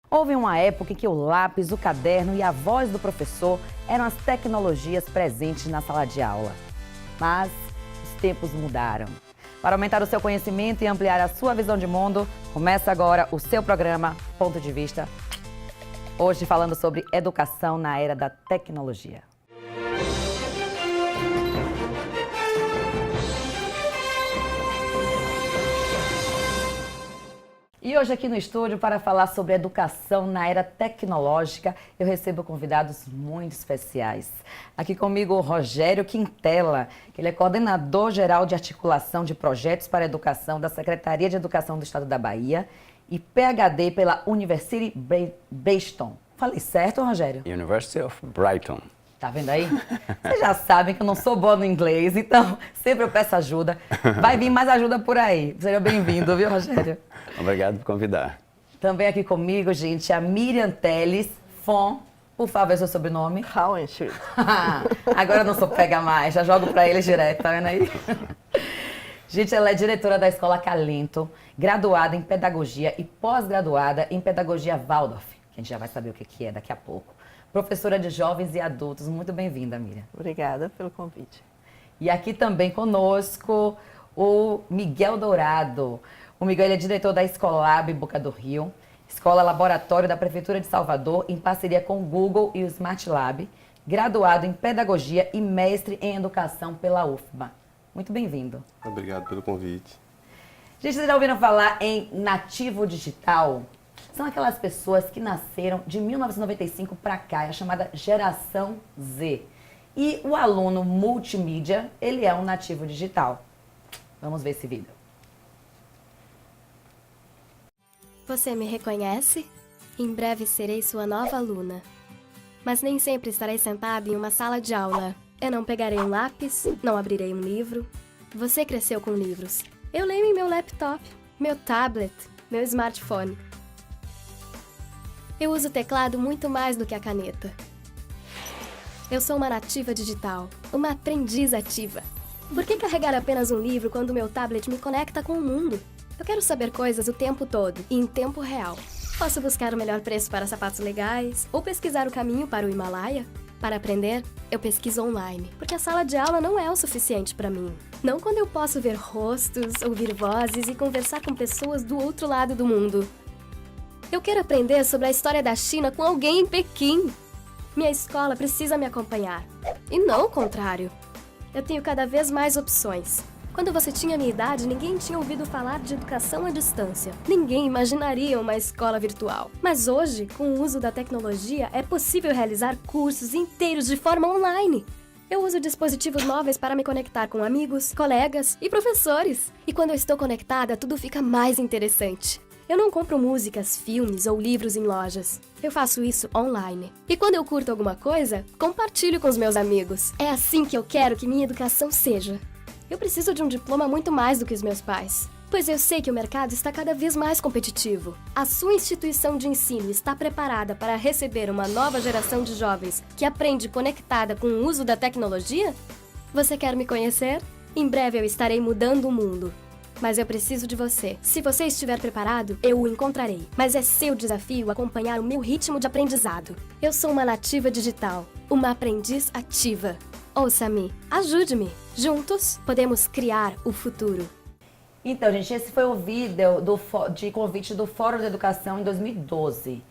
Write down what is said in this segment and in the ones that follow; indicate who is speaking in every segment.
Speaker 1: Houve uma época em que o lápis, o caderno e a voz do professor eram as tecnologias presentes na sala de aula. Mas os tempos mudaram. Para aumentar o seu conhecimento e ampliar a sua visão de mundo, começa agora o seu programa Ponto de Vista. Hoje falando sobre educação na era da tecnologia. E hoje aqui no estúdio, para falar sobre educação na era tecnológica, eu recebo convidados muito especiais. Aqui comigo o Rogério Quintela, que ele é coordenador geral de articulação de projetos para a educação da Secretaria de Educação do Estado da Bahia e PhD pela University Brighton. Falei certo, Rogério?
Speaker 2: University of Brighton.
Speaker 1: Tá vendo aí? Vocês já sabem que eu não sou boa no inglês, então sempre eu peço ajuda. Vai vir mais ajuda por aí. Seja bem-vindo, viu, Rogério?
Speaker 2: Obrigado por convidar.
Speaker 1: Também aqui comigo, gente, a Miriam Teles Fon. Por favor, seu sobrenome.
Speaker 3: Howenschuld.
Speaker 1: Agora eu não sou pega mais, já jogo para eles direto, tá vendo aí? Gente, ela é diretora da Escola Calento, graduada em Pedagogia e pós-graduada em Pedagogia Waldorf, que a gente já vai saber o que é daqui a pouco. Professora de jovens e adultos, muito bem-vinda, Miriam.
Speaker 3: Obrigada pelo convite.
Speaker 1: E aqui também conosco o Miguel Dourado. O Miguel é diretor da Escolab Boca do Rio, escola laboratório da Prefeitura de Salvador, em parceria com o Google e o Smart Lab, graduado em Pedagogia e mestre em Educação pela UFBA. Muito bem-vindo.
Speaker 4: Obrigado pelo convite.
Speaker 1: Gente, vocês já ouviram falar em nativo digital? São aquelas pessoas que nasceram de 1995 para cá, é a chamada geração Z. E o aluno multimídia, ele é um nativo digital. Vamos ver esse vídeo.
Speaker 5: Você me reconhece? Em breve serei sua nova aluna. Mas nem sempre estarei sentada em uma sala de aula. Eu não pegarei um lápis, não abrirei um livro. Você cresceu com livros. Eu leio em meu laptop, meu tablet, meu smartphone. Eu uso o teclado muito mais do que a caneta. Eu sou uma nativa digital, uma aprendiz ativa. Por que carregar apenas um livro quando meu tablet me conecta com o mundo? Eu quero saber coisas o tempo todo e em tempo real. Posso buscar o melhor preço para sapatos legais ou pesquisar o caminho para o Himalaia? Para aprender, eu pesquiso online, porque a sala de aula não é o suficiente para mim. Não quando eu posso ver rostos, ouvir vozes e conversar com pessoas do outro lado do mundo. Eu quero aprender sobre a história da China com alguém em Pequim. Minha escola precisa me acompanhar. E não o contrário. Eu tenho cada vez mais opções. Quando você tinha minha idade, ninguém tinha ouvido falar de educação à distância. Ninguém imaginaria uma escola virtual. Mas hoje, com o uso da tecnologia, é possível realizar cursos inteiros de forma online. Eu uso dispositivos móveis para me conectar com amigos, colegas e professores. E quando eu estou conectada, tudo fica mais interessante. Eu não compro músicas, filmes ou livros em lojas. Eu faço isso online. E quando eu curto alguma coisa, compartilho com os meus amigos. É assim que eu quero que minha educação seja. Eu preciso de um diploma muito mais do que os meus pais, pois eu sei que o mercado está cada vez mais competitivo. A sua instituição de ensino está preparada para receber uma nova geração de jovens que aprende conectada com o uso da tecnologia? Você quer me conhecer? Em breve eu estarei mudando o mundo. Mas eu preciso de você. Se você estiver preparado, eu o encontrarei. Mas é seu desafio acompanhar o meu ritmo de aprendizado. Eu sou uma nativa digital, uma aprendiz ativa. Ouça-me, ajude-me. Juntos, podemos criar o futuro.
Speaker 1: Então, gente, esse foi o vídeo de convite do Fórum de Educação em 2012.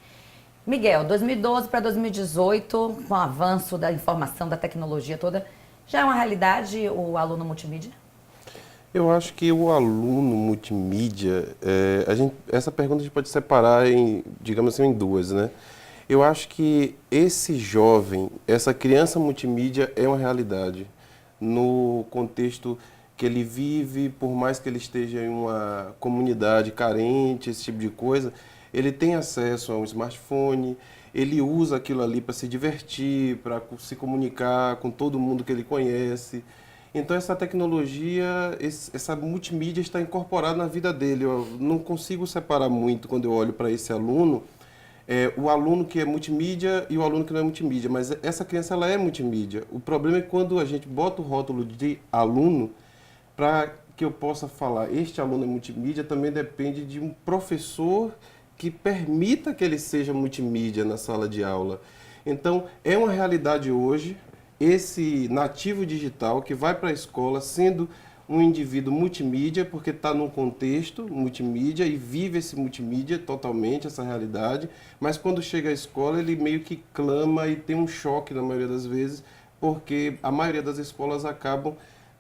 Speaker 1: Miguel, 2012 para 2018, com o avanço da informação, da tecnologia toda, já é uma realidade o aluno multimídia?
Speaker 4: Eu acho que o aluno multimídia, essa pergunta a gente pode separar em, digamos assim, em duas, né? Eu acho que esse jovem, essa criança multimídia é uma realidade no contexto que ele vive, por mais que ele esteja em uma comunidade carente, esse tipo de coisa, ele tem acesso a um smartphone, ele usa aquilo ali para se divertir, para se comunicar com todo mundo que ele conhece. Então essa tecnologia, essa multimídia está incorporada na vida dele. Eu não consigo separar muito quando eu olho para esse aluno, o aluno que é multimídia e o aluno que não é multimídia, mas essa criança ela é multimídia. O problema é quando a gente bota o rótulo de aluno, para que eu possa falar este aluno é multimídia, também depende de um professor que permita que ele seja multimídia na sala de aula. Então, é uma realidade hoje esse nativo digital que vai para a escola sendo um indivíduo multimídia, porque está num contexto multimídia e vive esse multimídia totalmente, essa realidade, mas quando chega à escola ele meio que clama e tem um choque na maioria das vezes, porque a maioria das escolas acabam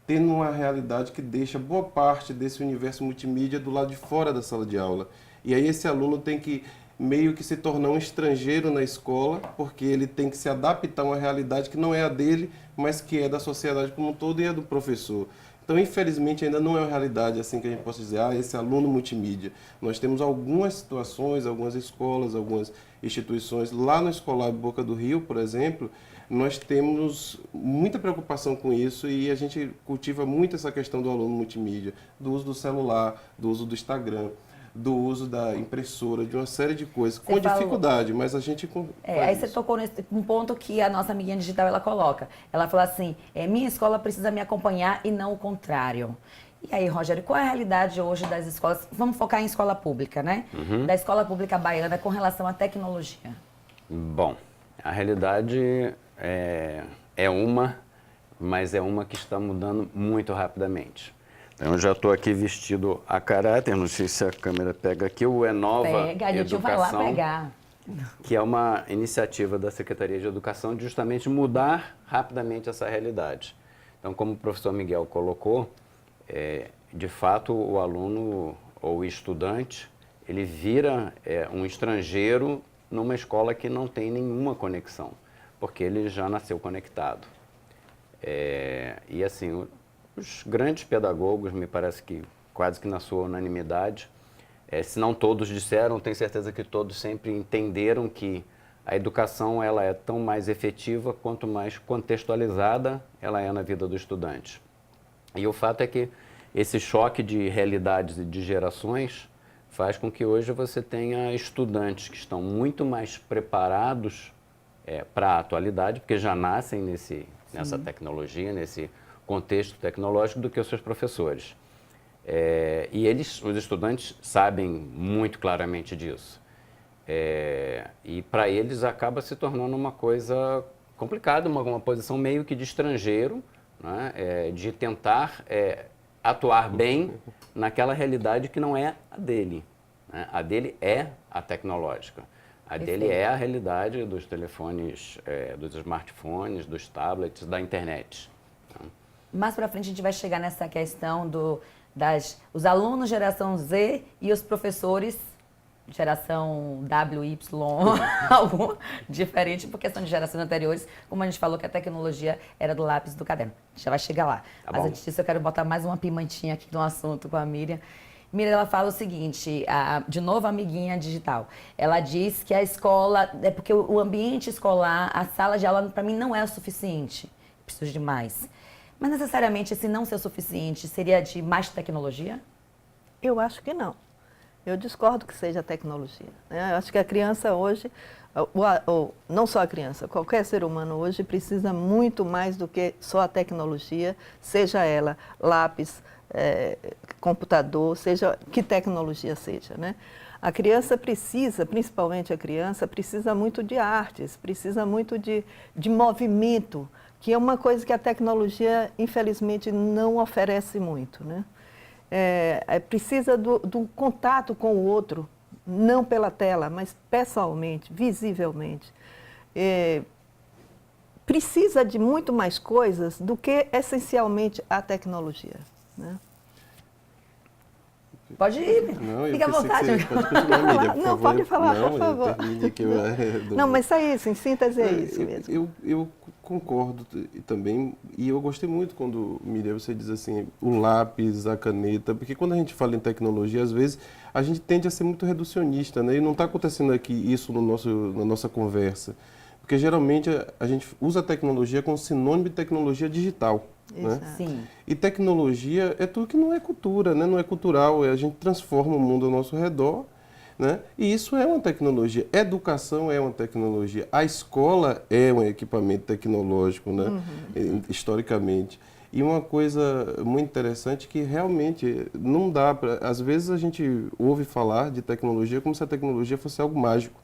Speaker 4: tendo uma realidade que deixa boa parte desse universo multimídia do lado de fora da sala de aula. E aí esse aluno tem que meio que se tornar um estrangeiro na escola, porque ele tem que se adaptar a uma realidade que não é a dele, mas que é da sociedade como um todo e é do professor. Então, infelizmente, ainda não é uma realidade assim que a gente possa dizer, esse aluno multimídia. Nós temos algumas situações, algumas escolas, algumas instituições. Lá no Escolar Boca do Rio, por exemplo, nós temos muita preocupação com isso e a gente cultiva muito essa questão do aluno multimídia, do uso do celular, do uso do Instagram, do uso da impressora, de uma série de coisas, com dificuldade, mas a gente
Speaker 1: aí você tocou nesse um ponto que a nossa amiguinha digital ela coloca. Ela fala assim, minha escola precisa me acompanhar e não o contrário. E aí, Rogério, qual é a realidade hoje das escolas? Vamos focar em escola pública, né? Da escola pública baiana com relação à tecnologia.
Speaker 2: Bom, a realidade é uma, mas é uma que está mudando muito rapidamente. Então, eu já estou aqui vestido a caráter, não sei se a câmera pega aqui, o Enova Educação,
Speaker 1: vai lá pegar.
Speaker 2: Que é uma iniciativa da Secretaria de Educação de justamente mudar rapidamente essa realidade. Então, como o professor Miguel colocou, de fato, o aluno ou o estudante, ele vira um estrangeiro numa escola que não tem nenhuma conexão, porque ele já nasceu conectado. E assim, os grandes pedagogos, me parece que quase que na sua unanimidade, se não todos disseram, tenho certeza que todos sempre entenderam que a educação ela é tão mais efetiva quanto mais contextualizada ela é na vida do estudante. E o fato é que esse choque de realidades e de gerações faz com que hoje você tenha estudantes que estão muito mais preparados para a atualidade, porque já nascem nessa tecnologia, nesse contexto tecnológico do que os seus professores. E os estudantes sabem muito claramente disso. E para eles acaba se tornando uma coisa complicada, uma posição meio que de estrangeiro, né? De tentar atuar bem naquela realidade que não é a dele. Né? A dele é a tecnológica. A dele é a realidade dos telefones, dos smartphones, dos tablets, da internet.
Speaker 1: Mais para frente a gente vai chegar nessa questão os alunos geração Z e os professores geração WY, algo diferente por questão de gerações anteriores, como a gente falou que a tecnologia era do lápis e do caderno. A gente já vai chegar lá. Mas antes disso eu quero botar mais uma pimentinha aqui no assunto com a Miriam. Miriam, ela fala o seguinte, de novo a amiguinha digital, ela diz que a escola, porque o ambiente escolar, a sala de aula para mim não é o suficiente, preciso de mais. Mas necessariamente, se não ser o suficiente, seria de mais tecnologia?
Speaker 3: Eu acho que não. Eu discordo que seja tecnologia. Né? Eu acho que a criança hoje, não só a criança, qualquer ser humano hoje precisa muito mais do que só a tecnologia, seja ela lápis, computador, seja que tecnologia seja. Né? A criança precisa, principalmente a criança, precisa muito de artes, precisa muito de movimento, que é uma coisa que a tecnologia, infelizmente, não oferece muito, né? Precisa do contato com o outro, não pela tela, mas pessoalmente, visivelmente. Precisa de muito mais coisas do que, essencialmente, a tecnologia, né?
Speaker 1: Pode ir, fica à vontade.
Speaker 4: Pode continuar, Miriam, por favor.
Speaker 3: Pode falar, por favor. Não, mas é isso, em síntese é isso mesmo.
Speaker 4: Eu concordo também, e eu gostei muito quando, Miriam, você diz assim, o lápis, a caneta, porque quando a gente fala em tecnologia, às vezes, a gente tende a ser muito reducionista, né? E não está acontecendo aqui isso na nossa conversa, porque geralmente a gente usa a tecnologia como sinônimo de tecnologia digital. Né?
Speaker 1: Sim.
Speaker 4: E tecnologia é tudo que não é cultura, né? Não é cultural, a gente transforma o mundo ao nosso redor, né? E isso é uma tecnologia. Educação é uma tecnologia. A escola é um equipamento tecnológico, né? Historicamente. E uma coisa muito interessante que realmente não dá para... Às vezes a gente ouve falar de tecnologia como se a tecnologia fosse algo mágico.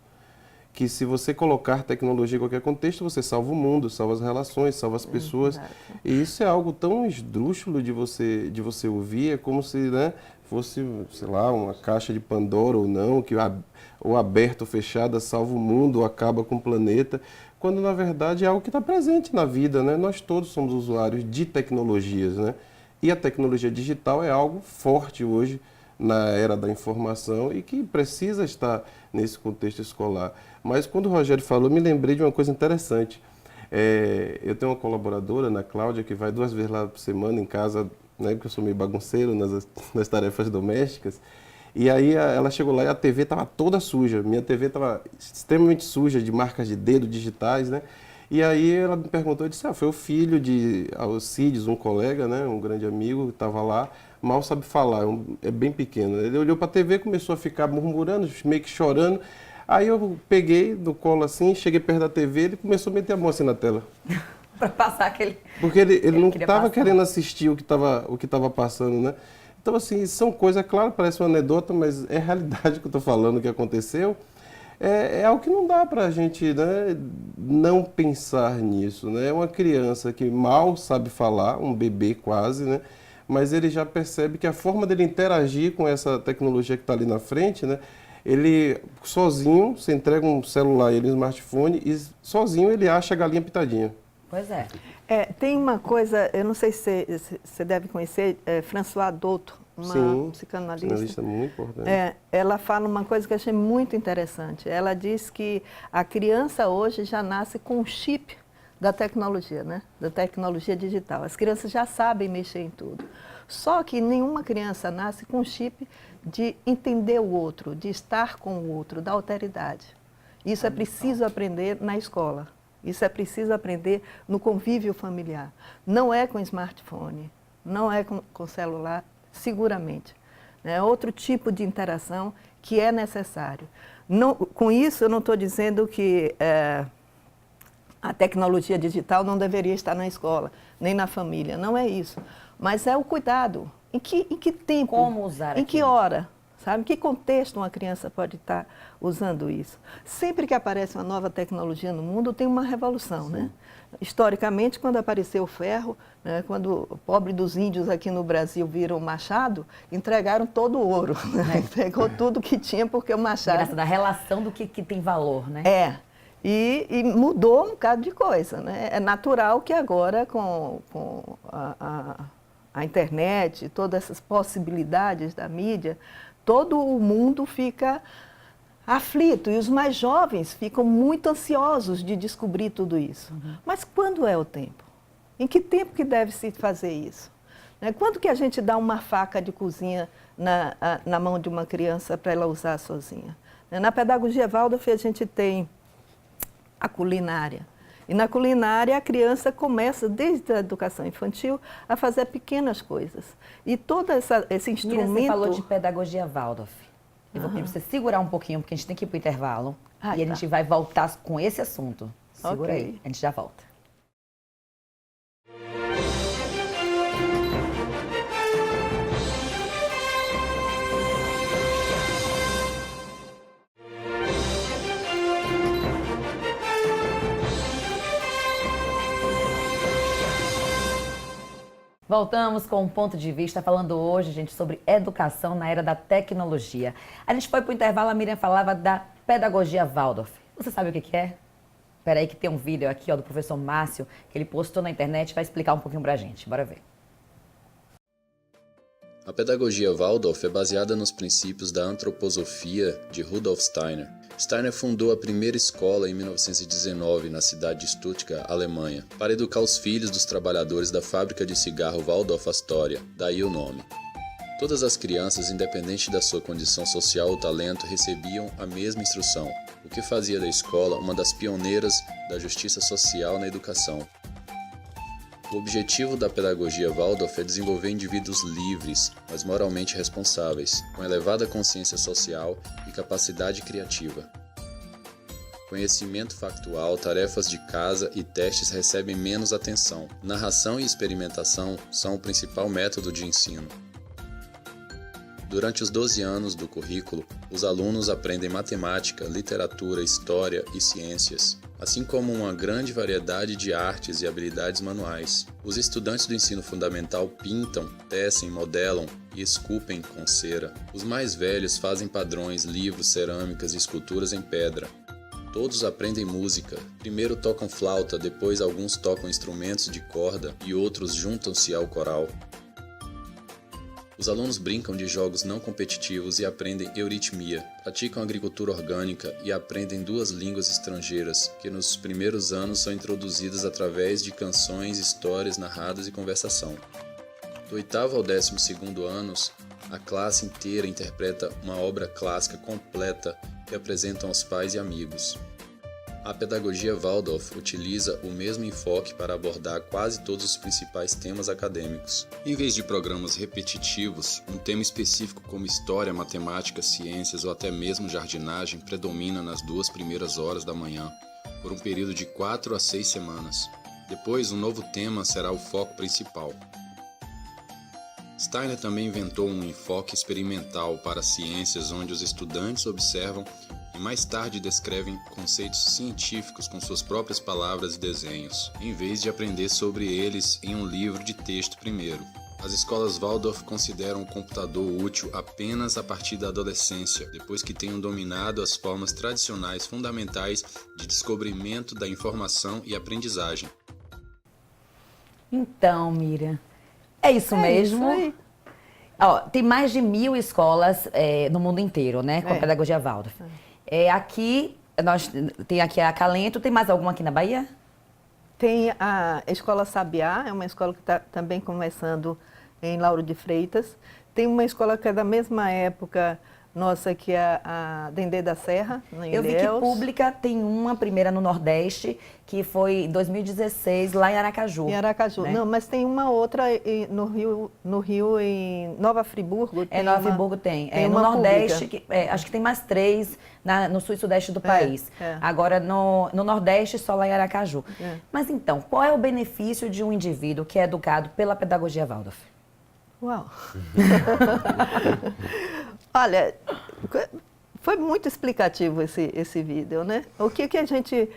Speaker 4: Que se você colocar tecnologia em qualquer contexto, você salva o mundo, salva as relações, salva as pessoas. E isso é algo tão esdrúxulo de você ouvir, é como se, né, fosse, sei lá, uma caixa de Pandora ou não, que ou aberta ou fechada salva o mundo ou acaba com o planeta, quando na verdade é algo que está presente na vida, né? Nós todos somos usuários de tecnologias, né? E a tecnologia digital é algo forte hoje na era da informação e que precisa estar nesse contexto escolar. Mas quando o Rogério falou, me lembrei de uma coisa interessante. Eu tenho uma colaboradora, Ana Cláudia, que vai 2 vezes lá por semana em casa, né, porque eu sou meio bagunceiro nas tarefas domésticas. E aí ela chegou lá e a TV estava toda suja. Minha TV estava extremamente suja de marcas de dedo digitais, né? E aí ela me perguntou, eu disse, foi o filho de Alcides, um colega, né, um grande amigo, que estava lá, mal sabe falar, é bem pequeno. Ele olhou para a TV, começou a ficar murmurando, meio que chorando. Aí eu peguei do colo assim, cheguei perto da TV, ele começou a meter a mão assim na tela.
Speaker 1: Para passar aquele...
Speaker 4: Porque ele não
Speaker 1: queria
Speaker 4: estava
Speaker 1: passar.
Speaker 4: querendo assistir o que estava passando, né? Então, assim, são coisas, claro, parece uma anedota, mas é a realidade que eu estou falando que aconteceu. É algo que não dá para a gente, né, não pensar nisso, né? É uma criança que mal sabe falar, um bebê quase, né? Mas ele já percebe que a forma dele interagir com essa tecnologia que está ali na frente, né? Ele sozinho, você entrega um celular, ele um smartphone e sozinho ele acha a galinha pitadinha.
Speaker 1: Pois é.
Speaker 3: Tem uma coisa, eu não sei se você deve conhecer, François Douto, uma
Speaker 4: Sim,
Speaker 3: psicanalista
Speaker 4: muito importante.
Speaker 3: Ela fala uma coisa que eu achei muito interessante. Ela diz que a criança hoje já nasce com um chip da tecnologia, né? Da tecnologia digital. As crianças já sabem mexer em tudo. Só que nenhuma criança nasce com um chip de entender o outro, de estar com o outro, da alteridade. Isso é preciso aprender na escola. Isso é preciso aprender no convívio familiar. Não é com smartphone, não é com celular, seguramente. É outro tipo de interação que é necessário. Não, com isso, eu não estou dizendo que a tecnologia digital não deveria estar na escola, nem na família. Não é isso. Mas é o cuidado. Em que tempo?
Speaker 1: Como usar
Speaker 3: Em
Speaker 1: aquilo?
Speaker 3: que hora? Sabe? Em que contexto uma criança pode estar usando isso? Sempre que aparece uma nova tecnologia no mundo, tem uma revolução, né? Historicamente, quando apareceu o ferro, né, quando o pobre dos índios aqui no Brasil viram o machado, entregaram todo o ouro. Né? Pegou tudo que tinha, porque o machado...
Speaker 1: Graças da relação do que tem valor, né?
Speaker 3: E mudou um bocado de coisa, né? É natural que agora, com a internet, todas essas possibilidades da mídia, todo o mundo fica aflito e os mais jovens ficam muito ansiosos de descobrir tudo isso. Mas quando é o tempo? Em que tempo que deve se fazer isso? Né? Quando que a gente dá uma faca de cozinha na mão de uma criança para ela usar sozinha? Na pedagogia Waldorf a gente tem a culinária. E na culinária, a criança começa, desde a educação infantil, a fazer pequenas coisas. E todo esse instrumento...
Speaker 1: Miriam, você falou de pedagogia Waldorf. Eu vou pedir para você segurar um pouquinho, porque a gente tem que ir para o intervalo. E a gente vai voltar com esse assunto. Segura aí, a gente já volta. Voltamos com um ponto de vista, falando hoje, gente, sobre educação na era da tecnologia. A gente foi para o intervalo, a Miriam falava da pedagogia Waldorf. Você sabe o que é? Espera aí que tem um vídeo aqui do professor Márcio, que ele postou na internet, vai explicar um pouquinho para a gente. Bora ver.
Speaker 6: A pedagogia Waldorf é baseada nos princípios da antroposofia de Rudolf Steiner. Steiner fundou a primeira escola em 1919 na cidade de Stuttgart, Alemanha, para educar os filhos dos trabalhadores da fábrica de cigarro Waldorf Astoria, daí o nome. Todas as crianças, independente da sua condição social ou talento, recebiam a mesma instrução, o que fazia da escola uma das pioneiras da justiça social na educação. O objetivo da pedagogia Waldorf é desenvolver indivíduos livres, mas moralmente responsáveis, com elevada consciência social e capacidade criativa. Conhecimento factual, tarefas de casa e testes recebem menos atenção. Narração e experimentação são o principal método de ensino. Durante os 12 anos do currículo, os alunos aprendem matemática, literatura, história e ciências, assim como uma grande variedade de artes e habilidades manuais. Os estudantes do ensino fundamental pintam, tecem, modelam e esculpem com cera. Os mais velhos fazem padrões, livros, cerâmicas e esculturas em pedra. Todos aprendem música. Primeiro tocam flauta, depois alguns tocam instrumentos de corda e outros juntam-se ao coral. Os alunos brincam de jogos não competitivos e aprendem euritmia, praticam agricultura orgânica e aprendem 2 línguas estrangeiras, que nos primeiros anos são introduzidas através de canções, histórias narradas e conversação. Do 8º ao 12º anos, a classe inteira interpreta uma obra clássica completa que apresentam aos pais e amigos. A pedagogia Waldorf utiliza o mesmo enfoque para abordar quase todos os principais temas acadêmicos. Em vez de programas repetitivos, um tema específico como história, matemática, ciências ou até mesmo jardinagem predomina nas 2 primeiras horas da manhã, por um período de 4 a 6 semanas. Depois, um novo tema será o foco principal. Steiner também inventou um enfoque experimental para ciências onde os estudantes observam e mais tarde descrevem conceitos científicos com suas próprias palavras e desenhos, em vez de aprender sobre eles em um livro de texto primeiro. As escolas Waldorf consideram o computador útil apenas a partir da adolescência, depois que tenham dominado as formas tradicionais fundamentais de descobrimento da informação e aprendizagem.
Speaker 1: Então, Miriam, é isso mesmo?
Speaker 3: Isso aí.
Speaker 1: Ó, tem mais de 1000 escolas no mundo inteiro, né? Com a pedagogia Waldorf. Aqui, tem aqui a Acalento, tem mais alguma aqui na Bahia?
Speaker 3: Tem a Escola Sabiá, é uma escola que está também começando em Lauro de Freitas. Tem uma escola que é da mesma época nossa, que é a Dendê da Serra, em
Speaker 1: Eu vi que
Speaker 3: Ilhéus.
Speaker 1: pública tem uma primeira no Nordeste, que foi em 2016, lá em Aracaju.
Speaker 3: Em Aracaju.
Speaker 1: Né?
Speaker 3: Não, mas tem uma outra no Rio em Nova Friburgo.
Speaker 1: Nova Friburgo tem.
Speaker 3: Tem
Speaker 1: No
Speaker 3: uma
Speaker 1: Nordeste, acho que tem mais 3 no sul e sudeste do país. Agora, no Nordeste, só lá em Aracaju. Mas então, qual é o benefício de um indivíduo que é educado pela pedagogia Waldorf?
Speaker 3: Uau! Olha, foi muito explicativo esse vídeo, né? O que a gente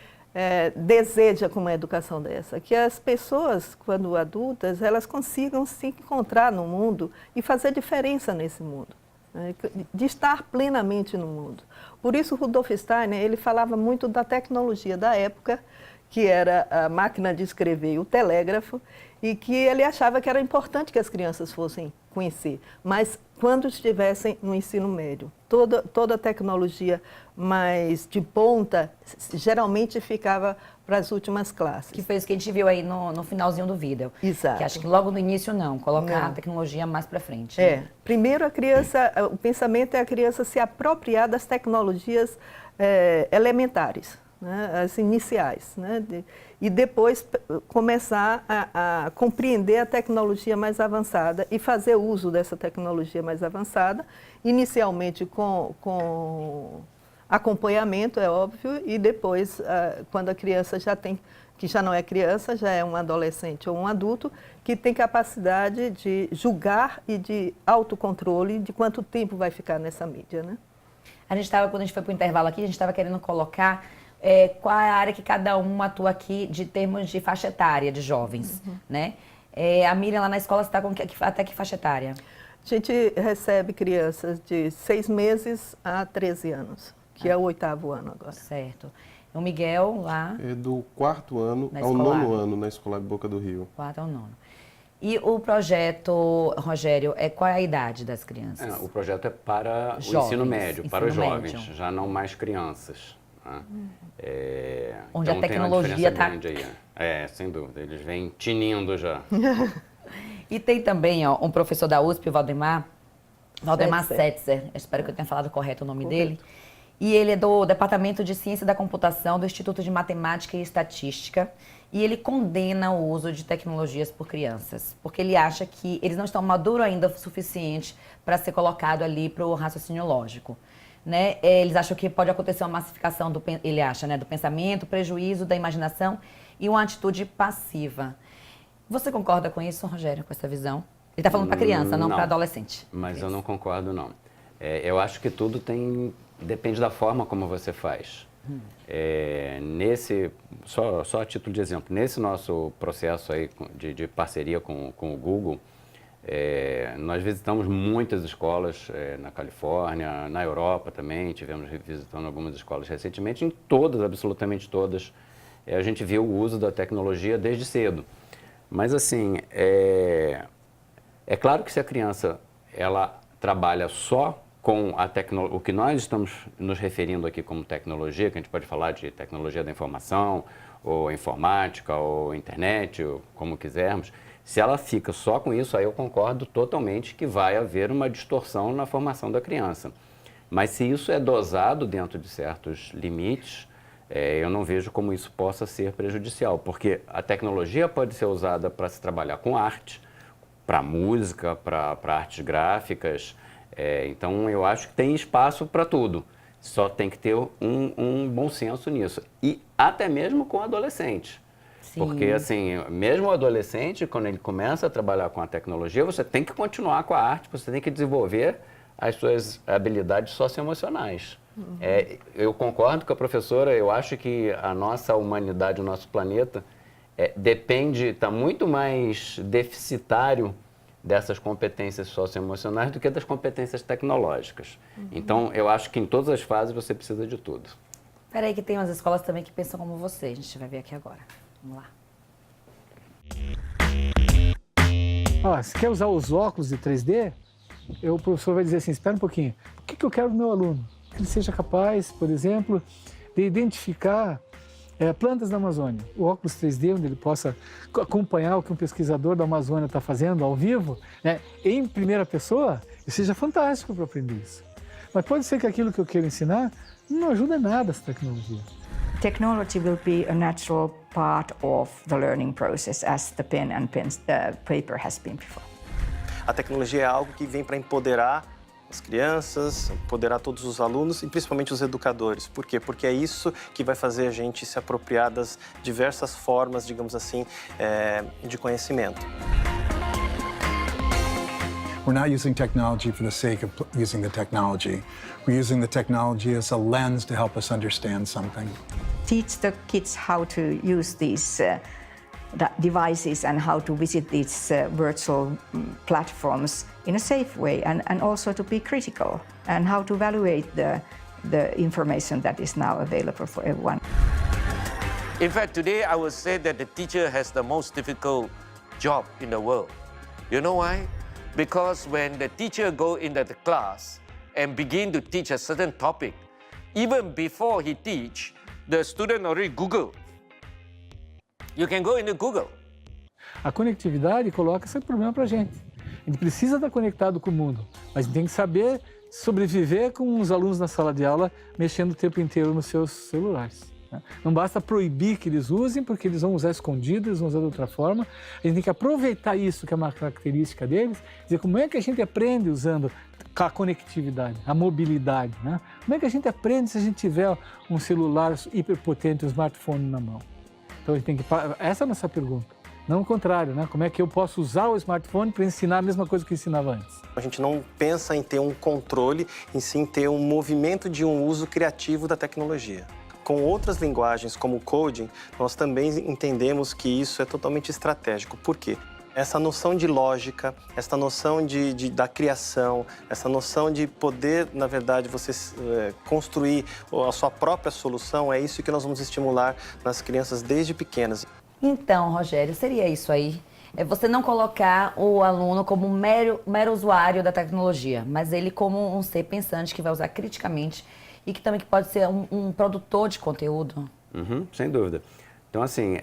Speaker 3: deseja com uma educação dessa? Que as pessoas, quando adultas, elas consigam se encontrar no mundo e fazer diferença nesse mundo, né? De estar plenamente no mundo. Por isso, Rudolf Steiner, ele falava muito da tecnologia da época, que era a máquina de escrever e o telégrafo, e que ele achava que era importante que as crianças fossem conhecer, mas quando estivessem no ensino médio. Toda a tecnologia mais de ponta geralmente ficava para as últimas classes.
Speaker 1: Que foi isso que a gente viu aí no finalzinho do vídeo.
Speaker 3: Exato.
Speaker 1: Que acho que logo no início não, colocar
Speaker 3: Não.
Speaker 1: a tecnologia mais para frente.
Speaker 3: Primeiro o pensamento é a criança se apropriar das tecnologias elementares, né, as iniciais, né, e depois começar a compreender a tecnologia mais avançada e fazer uso dessa tecnologia mais avançada, inicialmente com acompanhamento, é óbvio, e depois, quando a criança que já não é criança, já é um adolescente ou um adulto, que tem capacidade de julgar e de autocontrole de quanto tempo vai ficar nessa mídia, né?
Speaker 1: Quando a gente foi para o intervalo aqui, a gente estava querendo colocar qual é a área que cada um atua aqui de termos de faixa etária de jovens, né? A Miriam lá na escola está com até que faixa etária?
Speaker 3: A gente recebe crianças de 6 meses a 13 anos, que é o 8º ano agora.
Speaker 1: Certo. O Miguel lá...
Speaker 4: É do 4º ano
Speaker 1: Na
Speaker 4: ao
Speaker 1: escolar.
Speaker 4: 9º ano na Escolar Boca do Rio.
Speaker 1: 4 ao 9. E o projeto, Rogério, qual é a idade das crianças?
Speaker 2: O projeto é para o
Speaker 1: Jovens,
Speaker 2: ensino médio, para os
Speaker 1: ensino
Speaker 2: jovens,
Speaker 1: médio.
Speaker 2: já não mais crianças. Né?
Speaker 1: Onde a
Speaker 2: então
Speaker 1: tecnologia
Speaker 2: tem uma
Speaker 1: está...
Speaker 2: diferença grande aí. Sem dúvida, eles vêm tinindo já.
Speaker 1: E tem também um professor da USP, o Valdemar Setzer, espero que eu tenha falado correto o nome dele. E ele é do Departamento de Ciência da Computação do Instituto de Matemática e Estatística. E ele condena o uso de tecnologias por crianças, porque ele acha que eles não estão maduros ainda o suficiente para ser colocado ali para o raciocínio lógico. né? Eles acham que pode acontecer uma massificação ele acha, né, do pensamento, prejuízo da imaginação e uma atitude passiva. Você concorda com isso, Rogério, com essa visão? Ele está falando para criança, não para adolescente.
Speaker 2: Mas eu não concordo, não. Eu acho que tudo depende da forma como você faz. Só a título de exemplo, nesse nosso processo aí de parceria com o Google, nós visitamos muitas escolas na Califórnia, na Europa também, tivemos visitando algumas escolas recentemente, em todas, absolutamente todas, a gente viu o uso da tecnologia desde cedo. Mas assim, é claro que se a criança ela trabalha só com o que nós estamos nos referindo aqui como tecnologia, que a gente pode falar de tecnologia da informação, ou informática, ou internet, ou como quisermos, se ela fica só com isso, aí eu concordo totalmente que vai haver uma distorção na formação da criança. Mas se isso é dosado dentro de certos limites, eu não vejo como isso possa ser prejudicial, porque a tecnologia pode ser usada para se trabalhar com arte, para música, para artes gráficas. Então, eu acho que tem espaço para tudo. Só tem que ter um bom senso nisso. E até mesmo com adolescente. Sim. Porque, assim, mesmo o adolescente, quando ele começa a trabalhar com a tecnologia, você tem que continuar com a arte, você tem que desenvolver as suas habilidades socioemocionais. Eu concordo com a professora, eu acho que a nossa humanidade, o nosso planeta, está muito mais deficitário dessas competências socioemocionais do que das competências tecnológicas. Então, eu acho que em todas as fases você precisa de tudo.
Speaker 1: Espera aí que tem umas escolas também que pensam como você, a gente vai ver aqui agora. Vamos lá.
Speaker 7: Se quer usar os óculos de 3D, o professor vai dizer assim, espera um pouquinho, o que eu quero do meu aluno? Que ele seja capaz, por exemplo, de identificar plantas da Amazônia, o óculos 3D, onde ele possa acompanhar o que um pesquisador da Amazônia está fazendo ao vivo, né, em primeira pessoa, e seja fantástico para aprender isso. Mas pode ser que aquilo que eu quero ensinar não ajuda nada essa tecnologia.
Speaker 8: Technology will be a natural part of the learning process as the pen and paper has been before.
Speaker 9: A tecnologia é algo que vem para empoderar as crianças, empoderar todos os alunos e principalmente os educadores. Por quê? Porque é isso que vai fazer a gente se apropriar das diversas formas, digamos assim, de conhecimento.
Speaker 10: We're not using technology for the sake of using the technology. We're using the technology as a lens to help us understand something.
Speaker 8: Teach the kids how to use these devices and how to visit these virtual platforms in a safe way, and also to be critical and how to evaluate the information that is now available for everyone.
Speaker 11: In fact, today I would say that the teacher has the most difficult job in the world. You know why? Because when the teacher go into the class and begin to teach a certain topic, even before he teach, the student already Google. You can go into Google.
Speaker 7: A conectividade coloca esse problema para a gente. A gente precisa estar conectado com o mundo, mas tem que saber sobreviver com os alunos na sala de aula mexendo o tempo inteiro nos seus celulares. Não basta proibir que eles usem, porque eles vão usar escondido, eles vão usar de outra forma. A gente tem que aproveitar isso, que é uma característica deles, dizer como é que a gente aprende usando a conectividade, a mobilidade, né? Como é que a gente aprende se a gente tiver um celular hiperpotente, um smartphone na mão? Então, a gente tem que... Essa é a nossa pergunta. Não o contrário, né? Como é que eu posso usar o smartphone para ensinar a mesma coisa que eu ensinava antes?
Speaker 9: A gente não pensa em ter um controle, em sim ter um movimento de um uso criativo da tecnologia. Com outras linguagens, como o coding, nós também entendemos que isso é totalmente estratégico. Por quê? Essa noção de lógica, essa noção da criação, essa noção de poder, na verdade, você construir a sua própria solução, é isso que nós vamos estimular nas crianças desde pequenas.
Speaker 1: Então, Rogério, seria isso aí? É você não colocar o aluno como um mero usuário da tecnologia, mas ele como um ser pensante que vai usar criticamente e que também pode ser um produtor de conteúdo.
Speaker 2: Sem dúvida. Então, assim,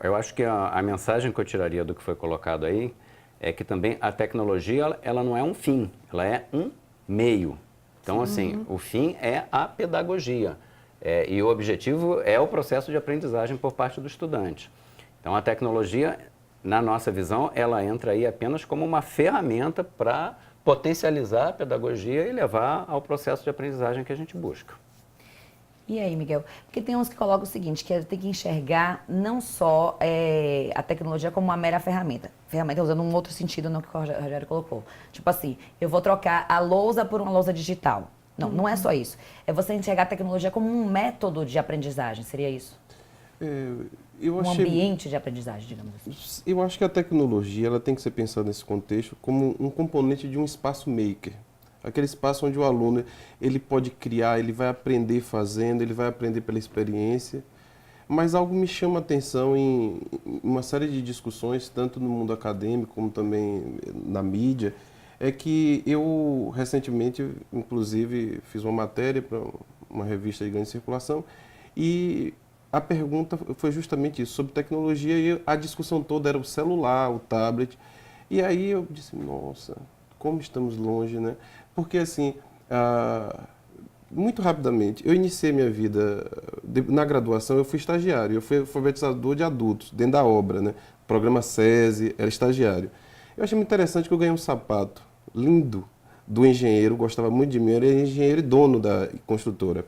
Speaker 2: eu acho que a mensagem que eu tiraria do que foi colocado aí é que também a tecnologia, ela não é um fim, ela é um meio. Então, assim, o fim é a pedagogia e o objetivo é o processo de aprendizagem por parte do estudante. Então, a tecnologia, na nossa visão, ela entra aí apenas como uma ferramenta para potencializar a pedagogia e levar ao processo de aprendizagem que a gente busca.
Speaker 1: E aí, Miguel? Porque tem uns que colocam o seguinte, que tem que enxergar não só a tecnologia como uma mera ferramenta. Ferramenta usando um outro sentido, não que o Rogério colocou. Tipo assim, eu vou trocar a lousa por uma lousa digital. Não, não é só isso. É você enxergar a tecnologia como um método de aprendizagem, seria isso? Um ambiente de aprendizagem, digamos assim.
Speaker 4: Eu acho que a tecnologia ela tem que ser pensada nesse contexto como um componente de um espaço maker. Aquele espaço onde o aluno ele pode criar, ele vai aprender fazendo, ele vai aprender pela experiência. Mas algo me chama a atenção em uma série de discussões, tanto no mundo acadêmico como também na mídia, é que eu recentemente, inclusive, fiz uma matéria para uma revista de grande circulação e a pergunta foi justamente isso, sobre tecnologia, e a discussão toda era o celular, o tablet. E aí eu disse, nossa, como estamos longe, né? Porque assim, muito rapidamente, eu iniciei minha vida, na graduação eu fui estagiário, eu fui alfabetizador de adultos, dentro da obra, né? Programa SESI, era estagiário. Eu achei muito interessante que eu ganhei um sapato lindo do engenheiro, gostava muito de mim, ele era engenheiro e dono da construtora.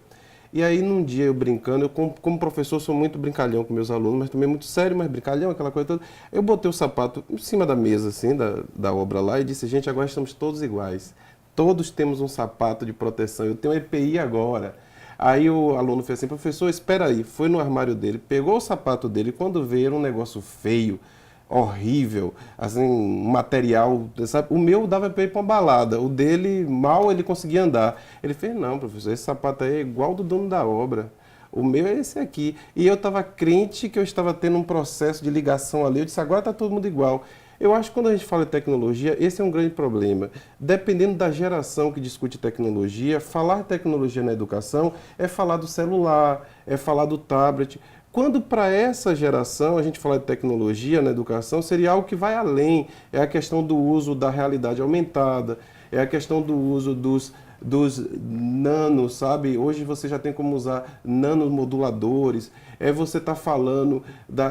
Speaker 4: E aí, num dia, eu brincando, eu como professor sou muito brincalhão com meus alunos, mas também muito sério, mas brincalhão, aquela coisa toda. Eu botei o sapato em cima da mesa, assim, da obra lá, e disse, gente, agora estamos todos iguais. Todos temos um sapato de proteção, eu tenho EPI agora. Aí o aluno fez assim, professor, espera aí. Foi no armário dele, pegou o sapato dele, e quando veio era um negócio feio, horrível, assim, um material, sabe? O meu dava para ir para uma balada, o dele, mal ele conseguia andar. Ele fez, não, professor, esse sapato aí é igual do dono da obra. O meu é esse aqui. E eu estava crente que eu estava tendo um processo de ligação ali. Eu disse, agora está todo mundo igual. Eu acho que quando a gente fala de tecnologia, esse é um grande problema. Dependendo da geração que discute tecnologia, falar tecnologia na educação é falar do celular, é falar do tablet. Quando para essa geração a gente fala de tecnologia na educação, seria algo que vai além. É a questão do uso da realidade aumentada, é a questão do uso dos nanos, sabe? Hoje você já tem como usar nanomoduladores, você está falando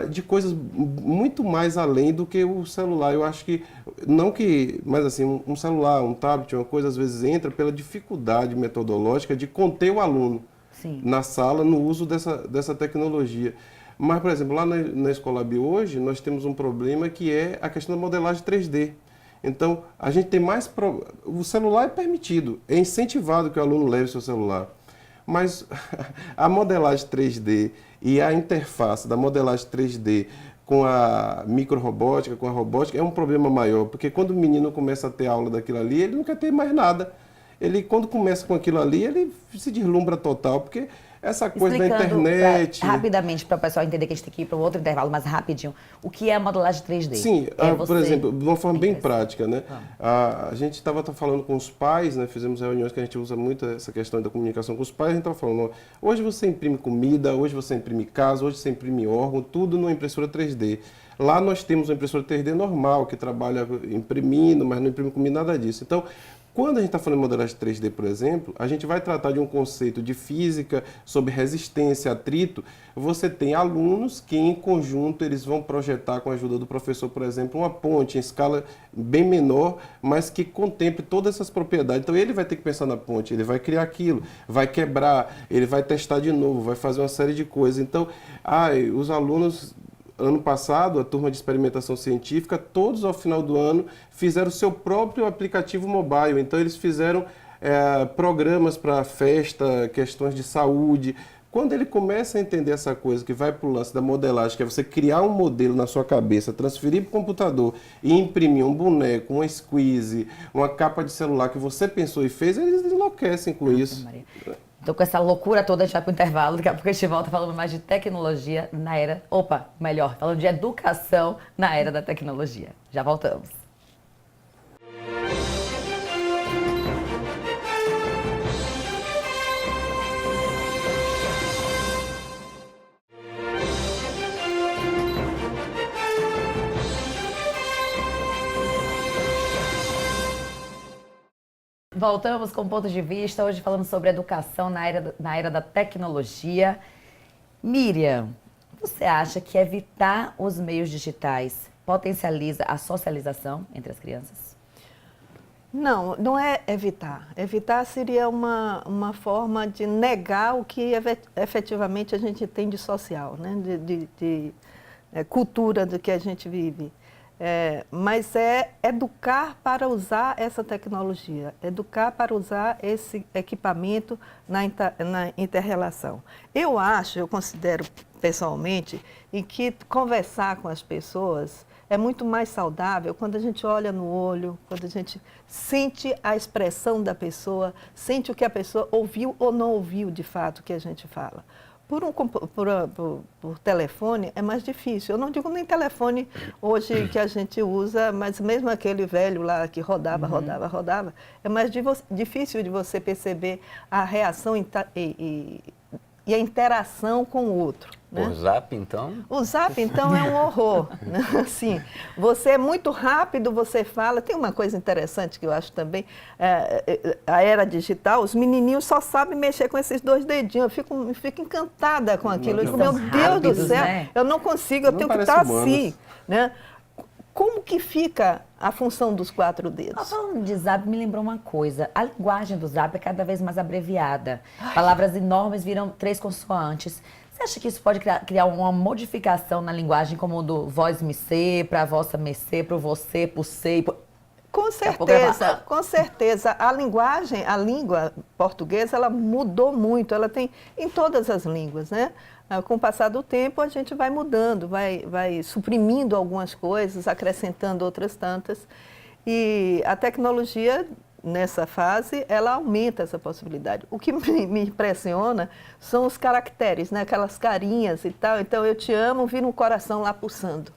Speaker 4: de coisas muito mais além do que o celular. Eu acho que, não que, mas assim, um celular, um tablet, uma coisa às vezes entra pela dificuldade metodológica de conter o aluno. Sim. Na sala, no uso dessa tecnologia. Mas, por exemplo, lá na Escolab hoje, nós temos um problema que é a questão da modelagem 3D. Então, a gente tem mais... O celular é permitido, é incentivado que o aluno leve seu celular. Mas a modelagem 3D e a interface da modelagem 3D com a microrobótica, com a robótica, é um problema maior. Porque quando o menino começa a ter aula daquilo ali, ele não quer ter mais nada. Ele, quando começa com aquilo ali, ele se deslumbra total, porque essa coisa da internet...
Speaker 1: Rapidamente, para o pessoal entender que a gente tem que ir para um outro intervalo, mas rapidinho. O que é a modelagem 3D?
Speaker 4: Sim, por exemplo, de uma forma bem prática, né? A gente estava falando com os pais, né? Fizemos reuniões que a gente usa muito essa questão da comunicação com os pais, a gente estava falando, hoje você imprime comida, hoje você imprime casa, hoje você imprime órgão, tudo numa impressora 3D. Lá nós temos uma impressora 3D normal, que trabalha imprimindo, mas não imprime comida, nada disso. Então, quando a gente está falando de modelagem 3D, por exemplo, a gente vai tratar de um conceito de física sobre resistência, atrito. Você tem alunos que, em conjunto, eles vão projetar, com a ajuda do professor, por exemplo, uma ponte em escala bem menor, mas que contemple todas essas propriedades. Então, ele vai ter que pensar na ponte, ele vai criar aquilo, vai quebrar, ele vai testar de novo, vai fazer uma série de coisas. Então, os alunos... Ano passado, a turma de experimentação científica, todos ao final do ano, fizeram o seu próprio aplicativo mobile. Então, eles fizeram programas para festa, questões de saúde. Quando ele começa a entender essa coisa, que vai para o lance da modelagem, que é você criar um modelo na sua cabeça, transferir para o computador e imprimir um boneco, uma squeeze, uma capa de celular que você pensou e fez, eles enlouquecem com isso.
Speaker 1: Maria. Então, com essa loucura toda, a gente vai para o intervalo. Daqui a pouco a gente volta falando mais de tecnologia na era... falando de educação na era da tecnologia. Já voltamos. Voltamos com Ponto de Vista, hoje falando sobre educação na era da tecnologia. Miriam, você acha que evitar os meios digitais potencializa a socialização entre as crianças?
Speaker 3: Não, não é evitar. Evitar seria uma forma de negar o que efetivamente a gente tem de social, né? de cultura do que a gente vive. Mas é educar para usar essa tecnologia, educar para usar esse equipamento na inter-relação. Eu considero pessoalmente, em que conversar com as pessoas é muito mais saudável quando a gente olha no olho, quando a gente sente a expressão da pessoa, sente o que a pessoa ouviu ou não ouviu de fato o que a gente fala. Por telefone é mais difícil. Eu não digo nem telefone hoje que a gente usa, mas mesmo aquele velho lá que rodava, é mais difícil de você perceber a reação e a interação com o outro. Né?
Speaker 2: O Zap, então?
Speaker 3: O Zap, então, é um horror. Né? Assim, você é muito rápido, você fala. Tem uma coisa interessante que eu acho também, a era digital, os menininhos só sabem mexer com esses 2 dedinhos. Eu fico encantada com aquilo. Eu digo, meu Deus do céu, né? Eu não consigo, eu tenho que estar assim. Né? Como que fica a função dos 4 dedos?
Speaker 1: Falando de Zap, me lembrou uma coisa. A linguagem do Zap é cada vez mais abreviada. Palavras enormes viram 3 consoantes. Você acha que isso pode criar uma modificação na linguagem, como do voz me ser, para vossa me ser, para você, por ser?
Speaker 3: Com certeza, com certeza. A língua portuguesa, ela mudou muito. Ela tem em todas as línguas, né? Com o passar do tempo, a gente vai mudando, vai suprimindo algumas coisas, acrescentando outras tantas. E a tecnologia, nessa fase, ela aumenta essa possibilidade. O que me impressiona são os caracteres, né? Aquelas carinhas e tal. Então, eu te amo, vira um coração lá pulsando.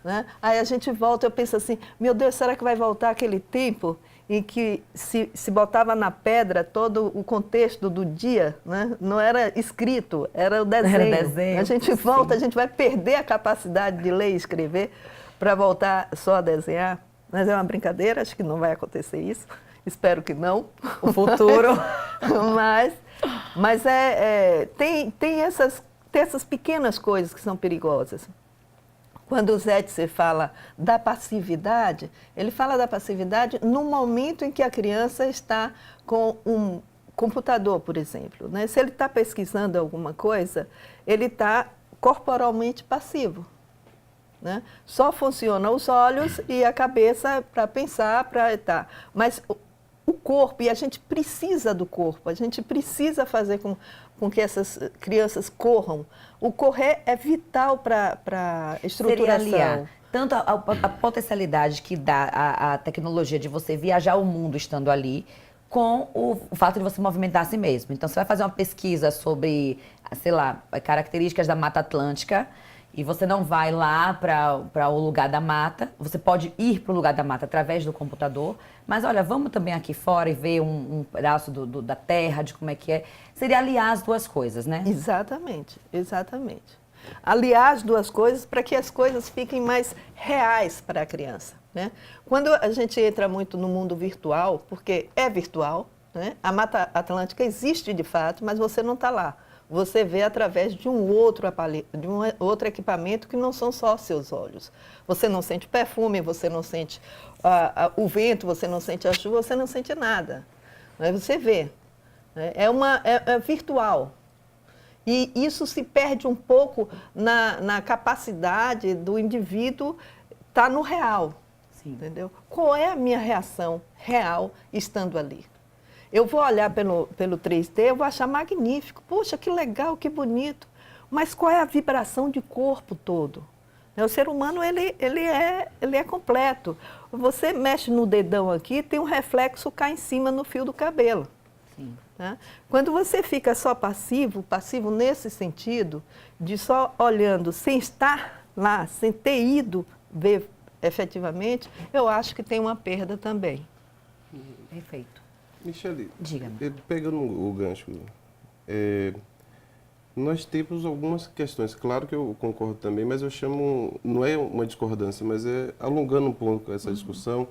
Speaker 3: Né? Aí a gente volta, eu penso assim, meu Deus, será que vai voltar aquele tempo em que se botava na pedra todo o contexto do dia, né? Não era escrito, era o desenho.
Speaker 1: Era desenho.
Speaker 3: A gente volta, a gente vai perder a capacidade de ler e escrever para voltar só a desenhar. Mas é uma brincadeira, acho que não vai acontecer isso. Espero que não.
Speaker 1: O futuro.
Speaker 3: mas tem essas pequenas coisas que são perigosas. Quando o Zetzer fala da passividade, ele fala da passividade no momento em que a criança está com um computador, por exemplo. Né? Se ele está pesquisando alguma coisa, ele está corporalmente passivo. Né? Só funcionam os olhos e a cabeça para pensar, para estar. Mas o corpo, e a gente precisa do corpo, a gente precisa fazer com que essas crianças corram. O correr é vital para a estruturação.
Speaker 1: Seria aliar tanto a potencialidade que dá a tecnologia de você viajar o mundo estando ali, com o fato de você movimentar a si mesmo. Então, você vai fazer uma pesquisa sobre, sei lá, características da Mata Atlântica, e você não vai lá para o lugar da mata, você pode ir para o lugar da mata através do computador, mas olha, vamos também aqui fora e ver um pedaço da terra, de como é que é. Seria aliar as 2 coisas, né?
Speaker 3: Exatamente, exatamente. Aliar as 2 coisas para que as coisas fiquem mais reais para a criança. Né? Quando a gente entra muito no mundo virtual, porque é virtual, né? A Mata Atlântica existe de fato, mas você não está lá. Você vê através de um outro aparelho, de um outro equipamento que não são só seus olhos. Você não sente perfume, você não sente o vento, você não sente a chuva, você não sente nada. Mas você vê. É virtual. E isso se perde um pouco na capacidade do indivíduo estar no real. Sim. Entendeu? Qual é a minha reação real estando ali? Eu vou olhar pelo 3D, eu vou achar magnífico. Poxa, que legal, que bonito. Mas qual é a vibração de corpo todo? O ser humano, ele é completo. Você mexe no dedão aqui, tem um reflexo cá em cima no fio do cabelo. Sim. Tá? Quando você fica só passivo nesse sentido, de só olhando, sem estar lá, sem ter ido ver efetivamente, eu acho que tem uma perda também.
Speaker 1: Perfeito.
Speaker 4: Michele,
Speaker 1: diga-me.
Speaker 4: Pegando o gancho, nós temos algumas questões, claro que eu concordo também, mas eu chamo, não é uma discordância, mas é alongando um pouco essa discussão.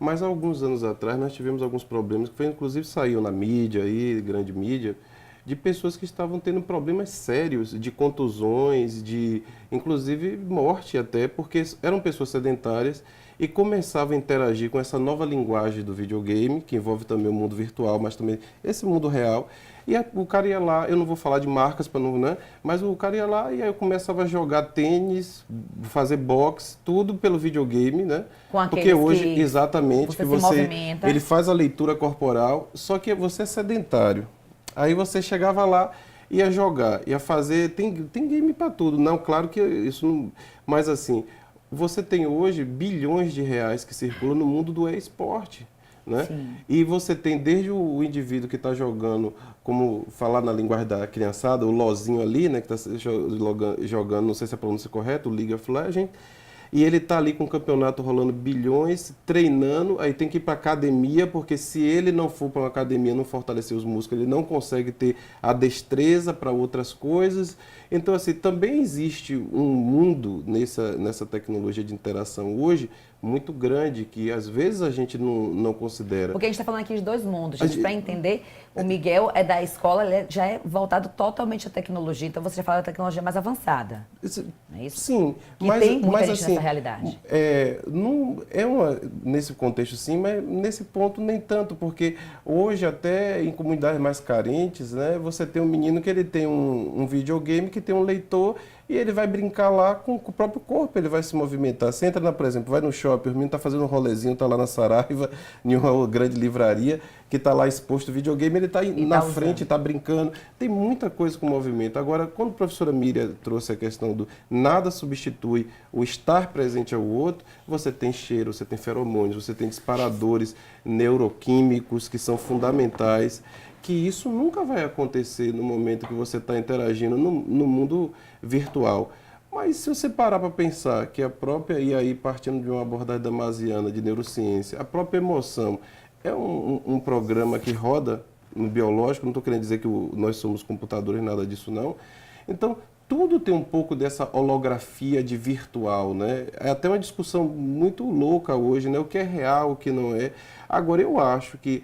Speaker 4: Mas há alguns anos atrás nós tivemos alguns problemas, que inclusive saiu na mídia, aí, grande mídia, de pessoas que estavam tendo problemas sérios, de contusões, de inclusive morte até, porque eram pessoas sedentárias e começavam a interagir com essa nova linguagem do videogame, que envolve também o mundo virtual, mas também esse mundo real. E o cara ia lá, eu não vou falar de marcas para não, né? Mas o cara ia lá e aí eu começava a jogar tênis, fazer boxe, tudo pelo videogame, né? Porque hoje, exatamente, que você ele faz a leitura corporal, só que você é sedentário. Aí você chegava lá, ia jogar, ia fazer, tem game para tudo. Não, claro que isso não, mas assim, você tem hoje bilhões de reais que circulam no mundo do e-esporte. Né? E você tem desde o indivíduo que está jogando, como falar na linguagem da criançada, o lozinho ali, né, que está jogando, não sei se a pronúncia é correta, o League of Legends, e ele está ali com o campeonato rolando bilhões, treinando, aí tem que ir para academia, porque se ele não for para uma academia, não fortalecer os músculos, ele não consegue ter a destreza para outras coisas. Então, assim, também existe um mundo nessa tecnologia de interação hoje muito grande, que às vezes a gente não considera.
Speaker 1: Porque a gente está falando aqui de dois mundos, gente. Para entender, o Miguel é da escola, ele já é voltado totalmente à tecnologia, então você já fala da tecnologia mais avançada. É isso?
Speaker 4: Sim,
Speaker 1: que tem muita gente nessa realidade.
Speaker 4: Nesse contexto sim, mas nesse ponto nem tanto, porque hoje até em comunidades mais carentes, né, você tem um menino que ele tem um videogame que tem um leitor e ele vai brincar lá com o próprio corpo, ele vai se movimentar. Você entra, por exemplo, vai no shopping, o menino está fazendo um rolezinho, está lá na Saraiva, em uma grande livraria, que está lá exposto o videogame, ele está na frente, está brincando. Tem muita coisa com movimento. Agora, quando a professora Miriam trouxe a questão do nada substitui o estar presente ao outro, você tem cheiro, você tem feromônios, você tem disparadores neuroquímicos que são fundamentais, que isso nunca vai acontecer no momento que você está interagindo no mundo virtual. Mas se você parar para pensar que a própria, e aí partindo de uma abordagem damasiana de neurociência, a própria emoção é um programa que roda no biológico, não estou querendo dizer que nós somos computadores, nada disso não. Então, tudo tem um pouco dessa holografia de virtual, né? É até uma discussão muito louca hoje, né? O que é real, o que não é. Agora, eu acho que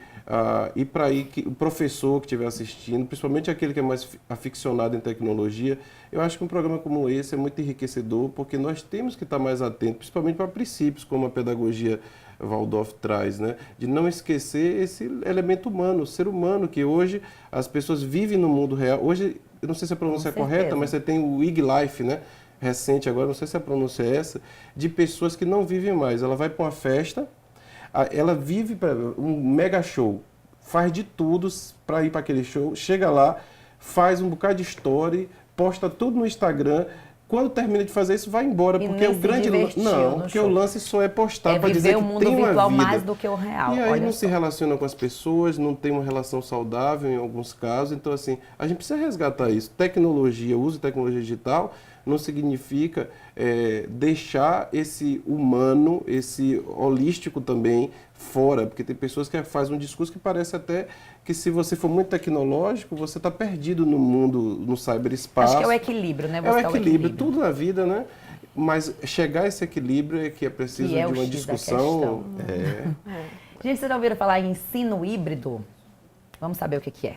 Speaker 4: e para aí que o professor que estiver assistindo, principalmente aquele que é mais aficionado em tecnologia, eu acho que um programa como esse é muito enriquecedor, porque nós temos que estar mais atentos, principalmente para princípios, como a pedagogia Waldorf traz, né? De não esquecer esse elemento humano, o ser humano, que hoje as pessoas vivem no mundo real. Hoje, eu não sei se a pronúncia é correta, mas você tem o Ig Life, né? Recente agora, não sei se a pronúncia é essa, de pessoas que não vivem mais. Ela vai para uma festa, ela vive para um mega show, faz de tudo para ir para aquele show, chega lá, faz um bocado de story, posta tudo no Instagram. Quando termina de fazer isso, vai embora, porque o grande porque o lance só é postar para dizer que tem uma vida. É viver o mundo virtual mais do que o real. E aí não se relaciona com as pessoas, não tem uma relação saudável em alguns casos. Então, assim, a gente precisa resgatar isso. Tecnologia, uso de tecnologia digital não significa deixar esse humano, esse holístico também fora, porque tem pessoas que fazem um discurso que parece até que se você for muito tecnológico, você está perdido no mundo, no cyberespaço.
Speaker 1: Acho que é o equilíbrio, né?
Speaker 4: É o equilíbrio, tudo na vida, né? Mas chegar a esse equilíbrio é que é preciso de uma discussão.
Speaker 1: Gente, vocês já ouviram falar em ensino híbrido? Vamos saber o que é.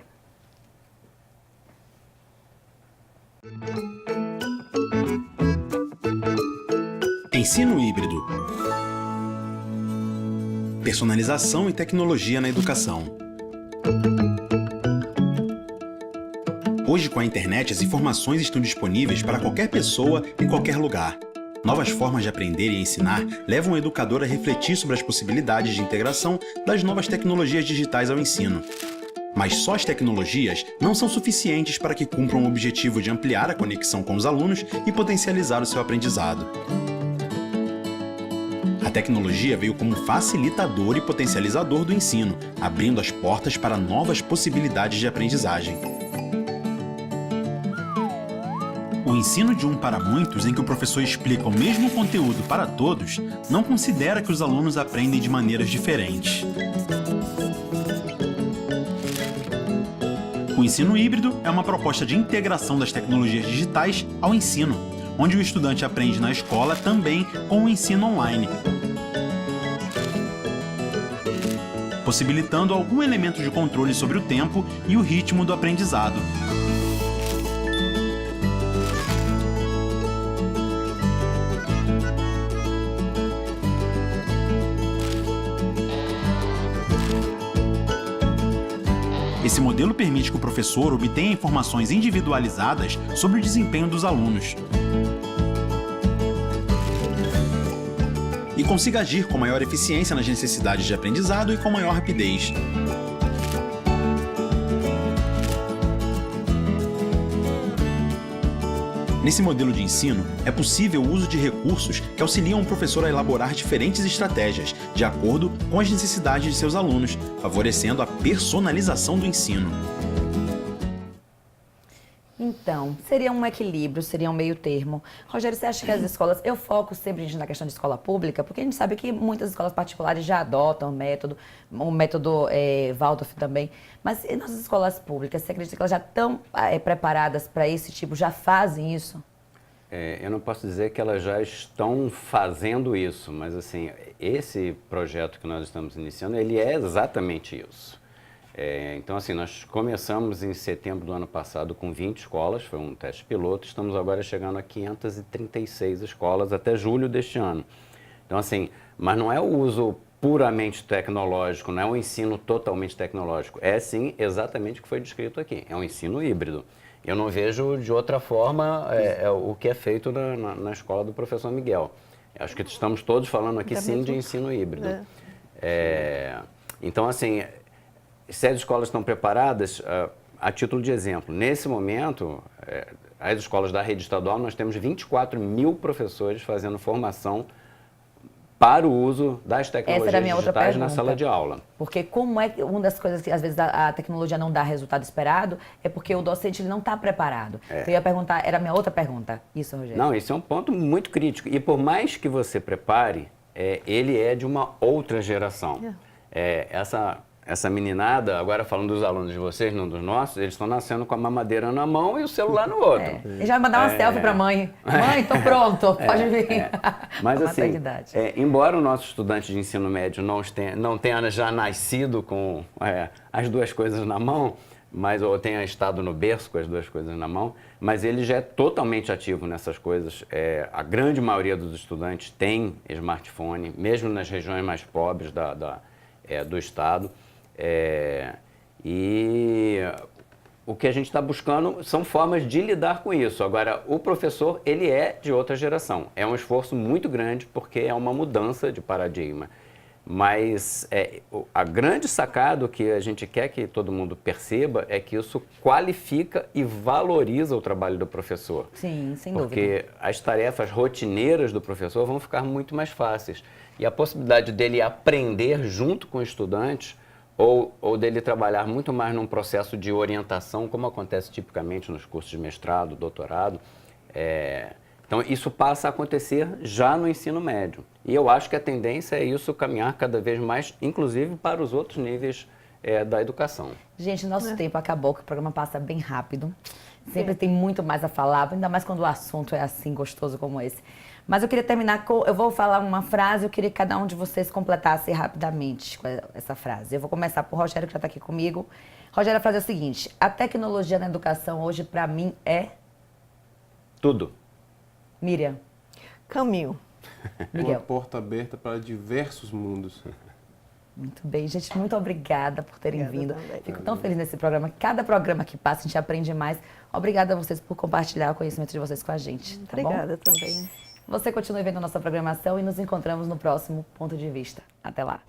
Speaker 12: Ensino híbrido. Personalização e tecnologia na educação. Hoje, com a internet, as informações estão disponíveis para qualquer pessoa, em qualquer lugar. Novas formas de aprender e ensinar levam o educador a refletir sobre as possibilidades de integração das novas tecnologias digitais ao ensino. Mas só as tecnologias não são suficientes para que cumpram o objetivo de ampliar a conexão com os alunos e potencializar o seu aprendizado. A tecnologia veio como facilitador e potencializador do ensino, abrindo as portas para novas possibilidades de aprendizagem. O ensino de um para muitos, em que o professor explica o mesmo conteúdo para todos, não considera que os alunos aprendem de maneiras diferentes. O ensino híbrido é uma proposta de integração das tecnologias digitais ao ensino, onde o estudante aprende na escola também com o ensino online. possibilitando algum elemento de controle sobre o tempo e o ritmo do aprendizado. Esse modelo permite que o professor obtenha informações individualizadas sobre o desempenho dos alunos e consiga agir com maior eficiência nas necessidades de aprendizado e com maior rapidez. Nesse modelo de ensino, é possível o uso de recursos que auxiliam o professor a elaborar diferentes estratégias, de acordo com as necessidades de seus alunos, favorecendo a personalização do ensino.
Speaker 1: Então, seria um equilíbrio, seria um meio termo. Rogério, você acha que as escolas... Eu foco sempre na questão de escola pública, porque a gente sabe que muitas escolas particulares já adotam o método Waldorf também. Mas e nossas escolas públicas, você acredita que elas já estão preparadas para esse tipo, já fazem isso?
Speaker 2: Eu não posso dizer que elas já estão fazendo isso, mas assim, esse projeto que nós estamos iniciando, ele é exatamente isso. Então, assim, nós começamos em setembro do ano passado com 20 escolas, foi um teste piloto, estamos agora chegando a 536 escolas até julho deste ano. Então, assim, mas não é o uso puramente tecnológico, não é um ensino totalmente tecnológico, é sim exatamente o que foi descrito aqui, é um ensino híbrido. Eu não vejo de outra forma o que é feito na escola do professor Miguel. Acho que estamos todos falando aqui sim de ensino híbrido. Então, assim... Se as escolas estão preparadas, a título de exemplo, nesse momento, as escolas da rede estadual, nós temos 24 mil professores fazendo formação para o uso das tecnologias digitais na sala de aula.
Speaker 1: Porque como é que uma das coisas que às vezes a tecnologia não dá resultado esperado é porque o docente ele não está preparado. Eu ia perguntar, era a minha outra pergunta, isso, Rogério?
Speaker 2: Não, isso é um ponto muito crítico. E por mais que você prepare, ele é de uma outra geração. Essa meninada, agora falando dos alunos de vocês, não dos nossos, eles estão nascendo com a mamadeira na mão e o celular no outro.
Speaker 1: Ele já vai mandar uma selfie para a mãe. Mãe, tô pronto, pode vir.
Speaker 2: Mas assim, embora o nosso estudante de ensino médio não tenha já nascido com as duas coisas na mão, ou tenha estado no berço com as duas coisas na mão, mas ele já é totalmente ativo nessas coisas. A grande maioria dos estudantes tem smartphone, mesmo nas regiões mais pobres do estado. E o que a gente está buscando são formas de lidar com isso. Agora, o professor, ele é de outra geração. É um esforço muito grande porque é uma mudança de paradigma. Mas a grande sacada que a gente quer que todo mundo perceba é que isso qualifica e valoriza o trabalho do professor.
Speaker 1: Sim, sem dúvida.
Speaker 2: Porque as tarefas rotineiras do professor vão ficar muito mais fáceis. E a possibilidade dele aprender junto com estudantes ou dele trabalhar muito mais num processo de orientação, como acontece tipicamente nos cursos de mestrado, doutorado. Então, isso passa a acontecer já no ensino médio. E eu acho que a tendência é isso caminhar cada vez mais, inclusive para os outros níveis da educação. Gente, nosso tempo acabou, que o programa passa bem rápido. Sempre tem muito mais a falar, ainda mais quando o assunto é assim, gostoso como esse. Mas eu queria terminar com... Eu vou falar uma frase, eu queria que cada um de vocês completasse rapidamente com essa frase. Eu vou começar por Rogério, que já está aqui comigo. Rogério, a frase é a seguinte: a tecnologia na educação hoje, para mim, é... Tudo. Miriam.
Speaker 3: Caminho.
Speaker 4: Miguel. Uma porta aberta para diversos mundos.
Speaker 1: Muito bem, gente. Muito obrigada por terem vindo. Fico tão feliz nesse programa. Cada programa que passa, a gente aprende mais. Obrigada a vocês por compartilhar o conhecimento de vocês com a gente. Tá
Speaker 3: Obrigada
Speaker 1: bom?
Speaker 3: Também.
Speaker 1: Você continue vendo a nossa programação e nos encontramos no próximo Ponto de Vista. Até lá.